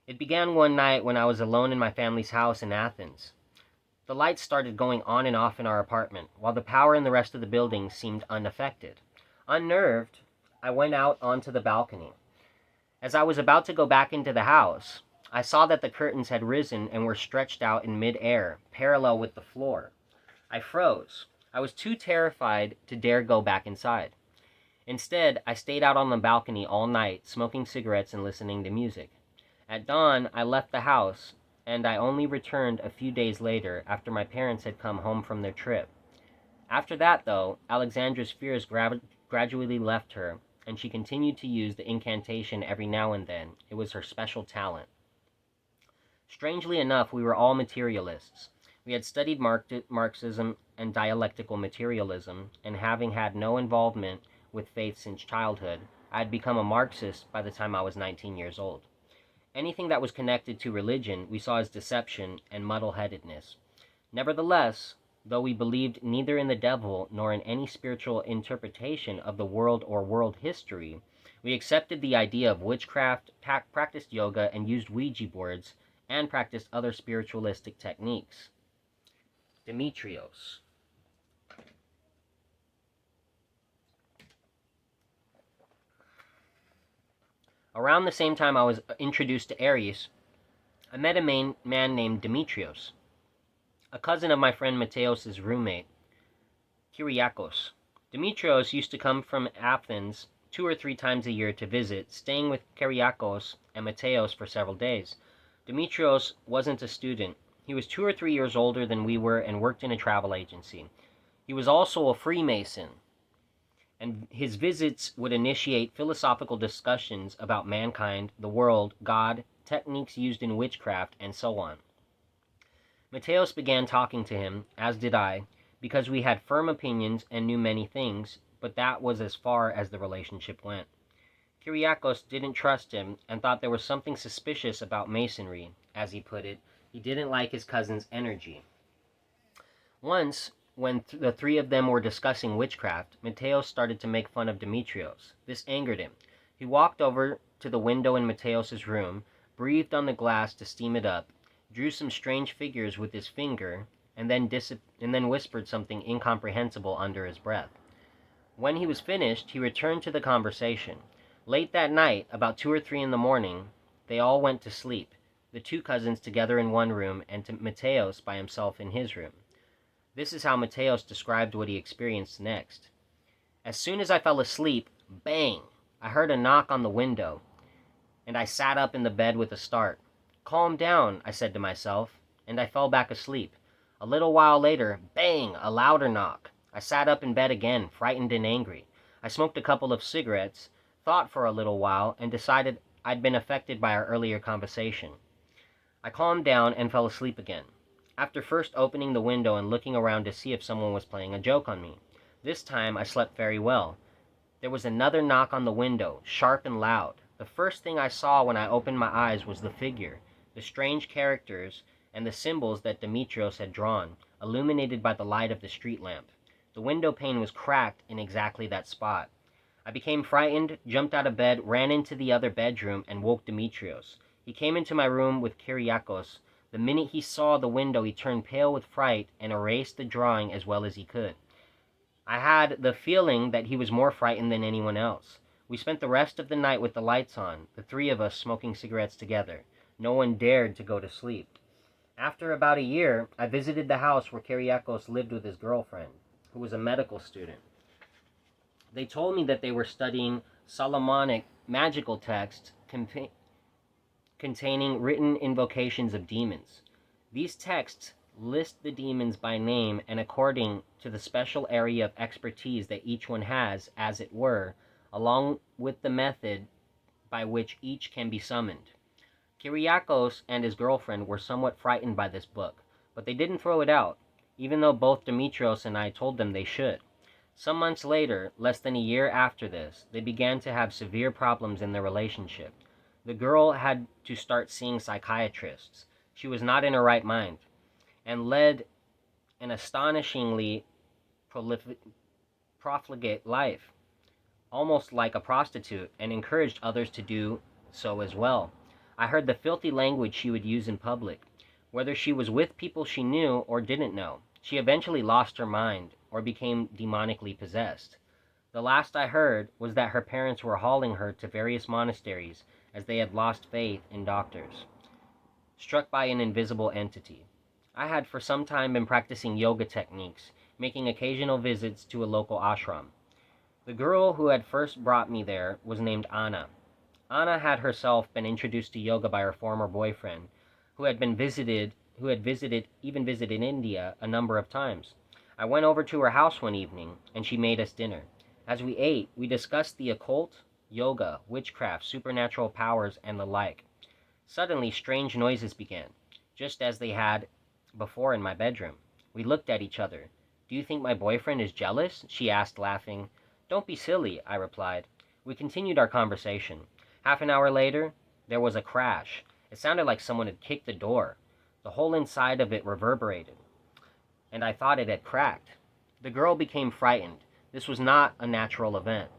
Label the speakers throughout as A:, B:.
A: It began one night when I was alone in my family's house in Athens. The lights started going on and off in our apartment, while the power in the rest of the building seemed unaffected. Unnerved, I went out onto the balcony. As I was about to go back into the house, I saw that the curtains had risen and were stretched out in mid-air, parallel with the floor. I froze. I was too terrified to dare go back inside. Instead, I stayed out on the balcony all night, smoking cigarettes and listening to music. At dawn, I left the house, and I only returned a few days later after my parents had come home from their trip. After that, though, Alexandra's fears gradually left her, and she continued to use the incantation every now and then. It was her special talent. Strangely enough, we were all materialists. We had studied Marxism and dialectical materialism, and having had no involvement with faith since childhood, I had become a Marxist by the time I was 19 years old. Anything that was connected to religion we saw as deception and muddle-headedness. Nevertheless, though we believed neither in the devil nor in any spiritual interpretation of the world or world history, we accepted the idea of witchcraft, practiced yoga, and used Ouija boards, and practiced other spiritualistic techniques. Dimitrios. Around the same time I was introduced to Aries, I met a man named Dimitrios, a cousin of my friend Mateos' roommate, Kyriakos. Dimitrios used to come from Athens 2 or 3 times a year to visit, staying with Kyriakos and Mateos for several days. Dimitrios wasn't a student. He was 2 or 3 years older than we were and worked in a travel agency. He was also a Freemason, and his visits would initiate philosophical discussions about mankind, the world, God, techniques used in witchcraft, and so on. Mateos began talking to him, as did I, because we had firm opinions and knew many things, but that was as far as the relationship went. Kyriakos didn't trust him and thought there was something suspicious about masonry. As he put it, he didn't like his cousin's energy. Once, when the 3 of them were discussing witchcraft, Mateos started to make fun of Dimitrios. This angered him. He walked over to the window in Mateos' room, breathed on the glass to steam it up, drew some strange figures with his finger, and then whispered something incomprehensible under his breath. When he was finished, he returned to the conversation. Late that night, about 2 or 3 in the morning, they all went to sleep, the 2 cousins together in one room and Mateos by himself in his room. This is how Mateos described what he experienced next. As soon as I fell asleep, bang! I heard a knock on the window, and I sat up in the bed with a start. Calm down, I said to myself, and I fell back asleep. A little while later, bang! A louder knock. I sat up in bed again, frightened and angry. I smoked a couple of cigarettes, thought for a little while, and decided I'd been affected by our earlier conversation. I calmed down and fell asleep again, after first opening the window and looking around to see if someone was playing a joke on me. This time I slept very well. There was another knock on the window, sharp and loud. The first thing I saw when I opened my eyes was the figure, the strange characters, and the symbols that Dimitrios had drawn, illuminated by the light of the street lamp. The window pane was cracked in exactly that spot. I became frightened, jumped out of bed, ran into the other bedroom, and woke Dimitrios. He came into my room with Kyriakos. The minute he saw the window, he turned pale with fright and erased the drawing as well as he could. I had the feeling that he was more frightened than anyone else. We spent the rest of the night with the lights on, the 3 of us smoking cigarettes together. No one dared to go to sleep. After about a year, I visited the house where Kyriakos lived with his girlfriend, who was a medical student. They told me that they were studying Solomonic magical texts containing written invocations of demons. These texts list the demons by name and according to the special area of expertise that each one has, as it were, along with the method by which each can be summoned. Kyriakos and his girlfriend were somewhat frightened by this book, but they didn't throw it out, even though both Dimitrios and I told them they should. Some months later, less than a year after this, they began to have severe problems in their relationship. The girl had to start seeing psychiatrists. She was not in her right mind, and led an astonishingly profligate life, almost like a prostitute, and encouraged others to do so as well. I heard the filthy language she would use in public. Whether she was with people she knew or didn't know, she eventually lost her mind or became demonically possessed. The last I heard was that her parents were hauling her to various monasteries as they had lost faith in doctors. Struck by an invisible entity. I had for some time been practicing yoga techniques, making occasional visits to a local ashram. The girl who had first brought me there was named Anna. Anna had herself been introduced to yoga by her former boyfriend, who had visited India a number of times. I went over to her house one evening, and she made us dinner. As we ate, we discussed the occult, yoga, witchcraft, supernatural powers, and the like. Suddenly, strange noises began, just as they had before in my bedroom. We looked at each other. "Do you think my boyfriend is jealous?" she asked, laughing. "Don't be silly," I replied. We continued our conversation. Half an hour later, there was a crash. It sounded like someone had kicked the door. The whole inside of it reverberated, and I thought it had cracked. The girl became frightened. This was not a natural event.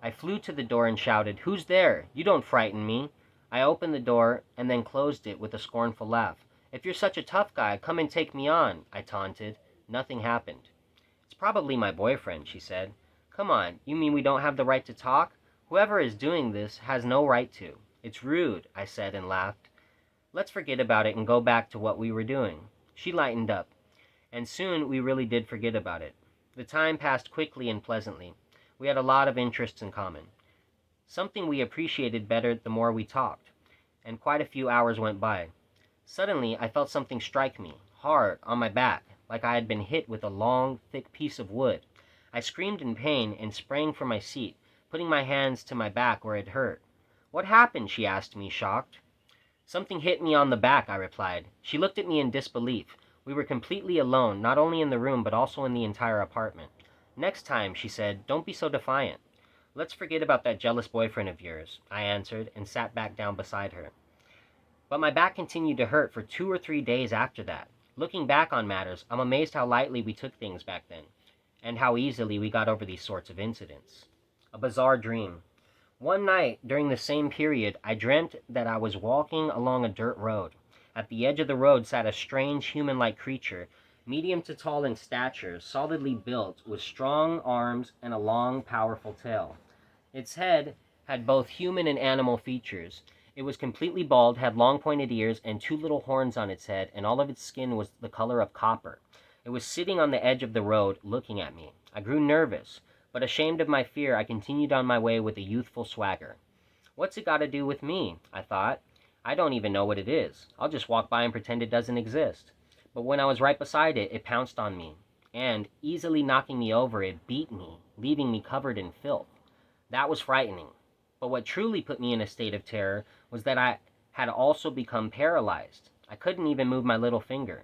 A: I flew to the door and shouted, "Who's there? You don't frighten me." I opened the door and then closed it with a scornful laugh. "If you're such a tough guy, come and take me on," I taunted. Nothing happened. "It's probably my boyfriend," she said. "Come on, you mean we don't have the right to talk? Whoever is doing this has no right to. It's rude," I said and laughed. "Let's forget about it and go back to what we were doing." She lightened up, and soon we really did forget about it. The time passed quickly and pleasantly. We had a lot of interests in common, something we appreciated better the more we talked, and quite a few hours went by. Suddenly, I felt something strike me, hard, on my back, like I had been hit with a long, thick piece of wood. I screamed in pain and sprang from my seat, putting my hands to my back where it hurt. "What happened?" she asked me, shocked. "Something hit me on the back," I replied. She looked at me in disbelief. We were completely alone, not only in the room, but also in the entire apartment. "Next time," she said, "don't be so defiant." "Let's forget about that jealous boyfriend of yours," I answered, and sat back down beside her. But my back continued to hurt for 2 or 3 days after that. Looking back on matters, I'm amazed how lightly we took things back then, and how easily we got over these sorts of incidents. A bizarre dream. One night, during the same period, I dreamt that I was walking along a dirt road. At the edge of the road sat a strange human-like creature, medium to tall in stature, solidly built, with strong arms and a long, powerful tail. Its head had both human and animal features. It was completely bald, had long pointed ears, and 2 little horns on its head, and all of its skin was the color of copper. It was sitting on the edge of the road, looking at me. I grew nervous, but ashamed of my fear, I continued on my way with a youthful swagger. "What's it got to do with me?" I thought. "I don't even know what it is. I'll just walk by and pretend it doesn't exist." But when I was right beside it, it pounced on me, and, easily knocking me over, it beat me, leaving me covered in filth. That was frightening. But what truly put me in a state of terror was that I had also become paralyzed. I couldn't even move my little finger.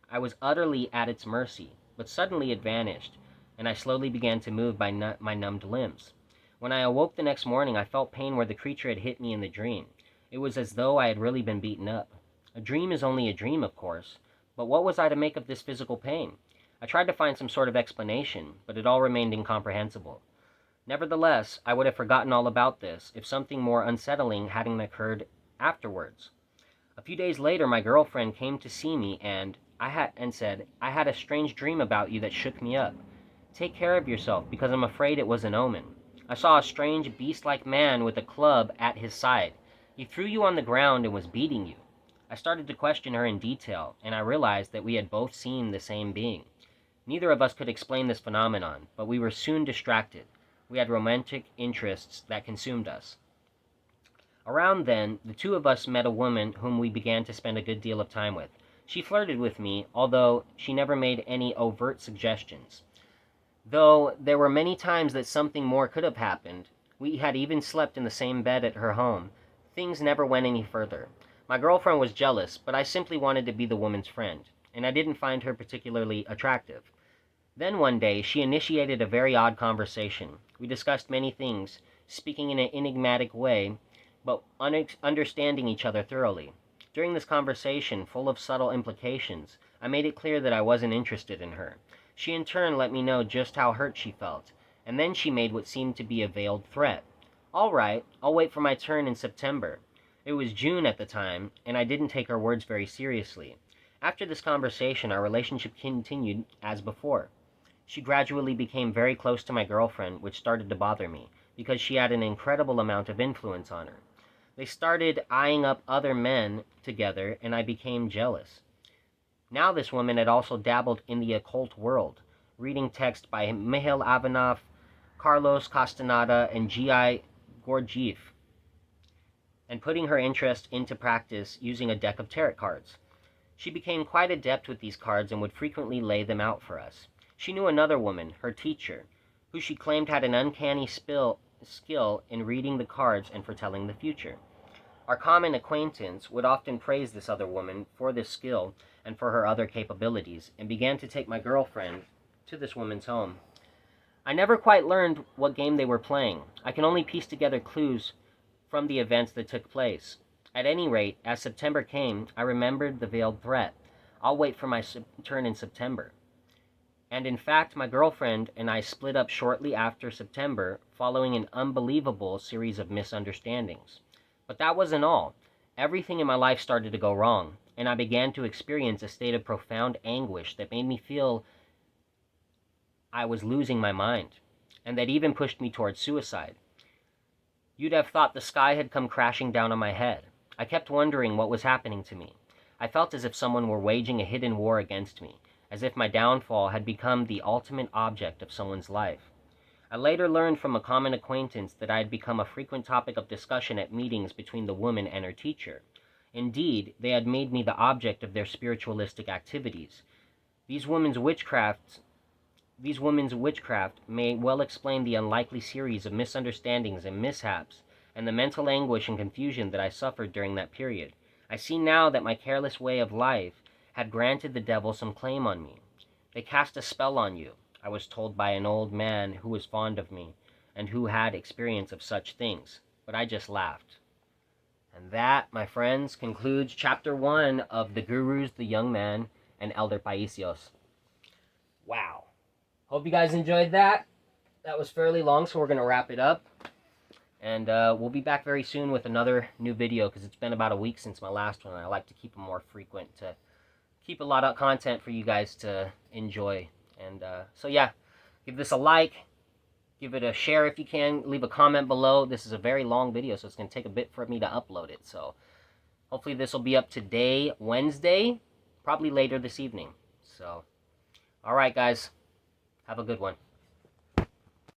A: I was utterly at its mercy, but suddenly it vanished, and I slowly began to move by my numbed limbs. When I awoke the next morning, I felt pain where the creature had hit me in the dream. It was as though I had really been beaten up. A dream is only a dream, of course, but what was I to make of this physical pain? I tried to find some sort of explanation, but it all remained incomprehensible. Nevertheless, I would have forgotten all about this if something more unsettling hadn't occurred afterwards. A few days later, my girlfriend came to see me and said, "I had a strange dream about you that shook me up. Take care of yourself, because I'm afraid it was an omen. I saw a strange beast-like man with a club at his side. He threw you on the ground and was beating you." I started to question her in detail, and I realized that we had both seen the same being. Neither of us could explain this phenomenon, but we were soon distracted. We had romantic interests that consumed us. Around then, the two of us met a woman whom we began to spend a good deal of time with. She flirted with me, although she never made any overt suggestions. Though there were many times that something more could have happened, we had even slept in the same bed at her home, things never went any further. My girlfriend was jealous, but I simply wanted to be the woman's friend, and I didn't find her particularly attractive. Then one day, she initiated a very odd conversation. We discussed many things, speaking in an enigmatic way, but understanding each other thoroughly. During this conversation, full of subtle implications, I made it clear that I wasn't interested in her. She in turn let me know just how hurt she felt, and then she made what seemed to be a veiled threat. "All right, I'll wait for my turn in September." It was June at the time, and I didn't take her words very seriously. After this conversation, our relationship continued as before. She gradually became very close to my girlfriend, which started to bother me, because she had an incredible amount of influence on her. They started eyeing up other men together, and I became jealous. Now this woman had also dabbled in the occult world, reading texts by Mihail Ivanov, Carlos Castaneda, and G.I. Gurdjieff, and putting her interest into practice using a deck of tarot cards. She became quite adept with these cards and would frequently lay them out for us. She knew another woman, her teacher, who she claimed had an uncanny skill in reading the cards and foretelling the future. Our common acquaintance would often praise this other woman for this skill and for her other capabilities, and began to take my girlfriend to this woman's home. I never quite learned what game they were playing. I can only piece together clues from the events that took place. At any rate, as September came, I remembered the veiled threat. I'll wait for my turn in September. And in fact, my girlfriend and I split up shortly after September, following an unbelievable series of misunderstandings. But that wasn't all. Everything in my life started to go wrong, and I began to experience a state of profound anguish that made me feel I was losing my mind, and that even pushed me towards suicide. You'd have thought the sky had come crashing down on my head. I kept wondering what was happening to me. I felt as if someone were waging a hidden war against me, as if my downfall had become the ultimate object of someone's life. I later learned from a common acquaintance that I had become a frequent topic of discussion at meetings between the woman and her teacher. Indeed, they had made me the object of their spiritualistic activities. These women's witchcraft may well explain the unlikely series of misunderstandings and mishaps, and the mental anguish and confusion that I suffered during that period. I see now that my careless way of life had granted the devil some claim on me. They cast a spell on you, I was told by an old man who was fond of me, and who had experience of such things, but I just laughed. And that, my friends, concludes Chapter 1 of The Gurus, the Young Man, and Elder Paisios. Wow. Hope you guys enjoyed that. That was fairly long, so we're going to wrap it up. And we'll be back very soon with another new video, because it's been about a week since my last one, and I like to keep them more frequent to keep a lot of content for you guys to enjoy. And so yeah, give this a like, give it a share if you can, leave a comment below. This is a very long video, so it's going to take a bit for me to upload it. So hopefully this will be up today, Wednesday, probably later this evening. So, alright guys, have a good one.